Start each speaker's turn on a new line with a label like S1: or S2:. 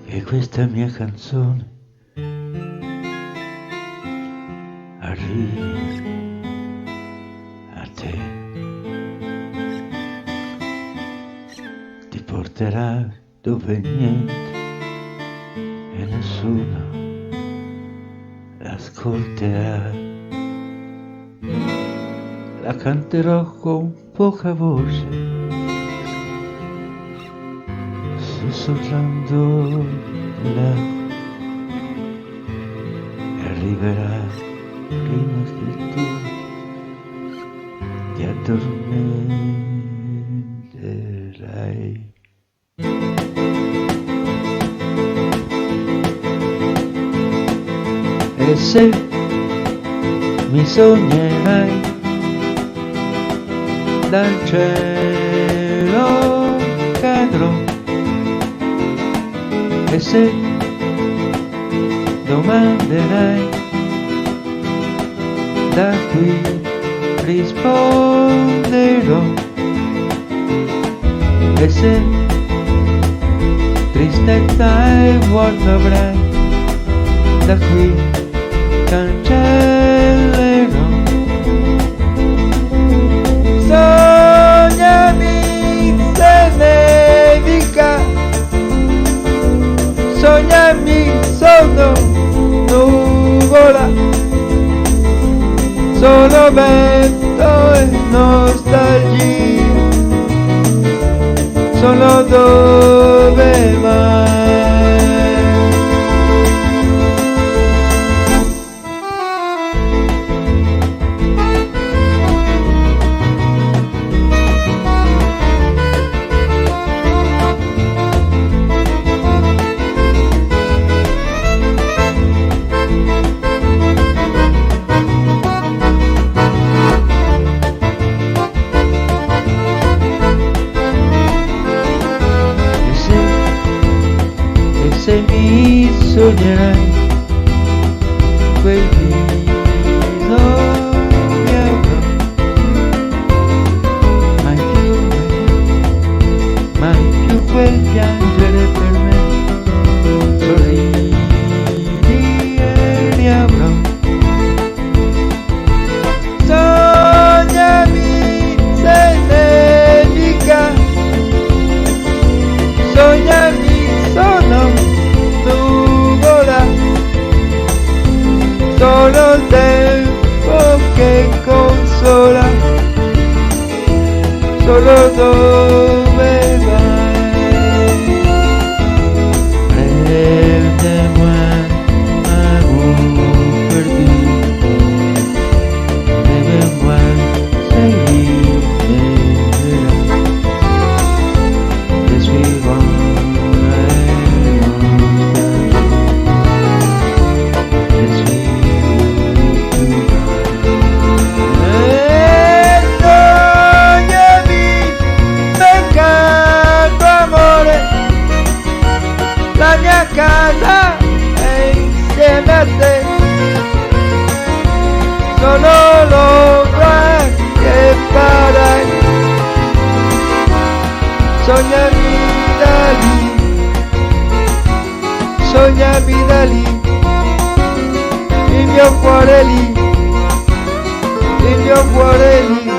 S1: che questa mia canzone arrivi a te, ti porterà dove niente e nessuno l'ascolterà. La canterò con poca voce, sussurrando l'acqua, e arriverà prima che tu ti addormenterai. E se mi sognerai dal cielo cadrò, e se domanderai da qui risponderò, e se tristezza e vuoto avrai da qui cancellerò. Sognami se nevica, sognami sono nuvola, sono vento e nostalgia, sono dove vai. Se mi sognerai quel viso mi avrò, mai più quel piangere per me, sorridi e riavrò. Sognami se nevica, sognami sono nuvola, solo il tempo che consola, solo dove vai. Prende-moi amour perdu, lève-moi seguir te suivant. La mia casa è insieme a te, sono l'ombra che farai, sognami da lì, sognami da lì, il mio cuore lì, il mio cuore lì.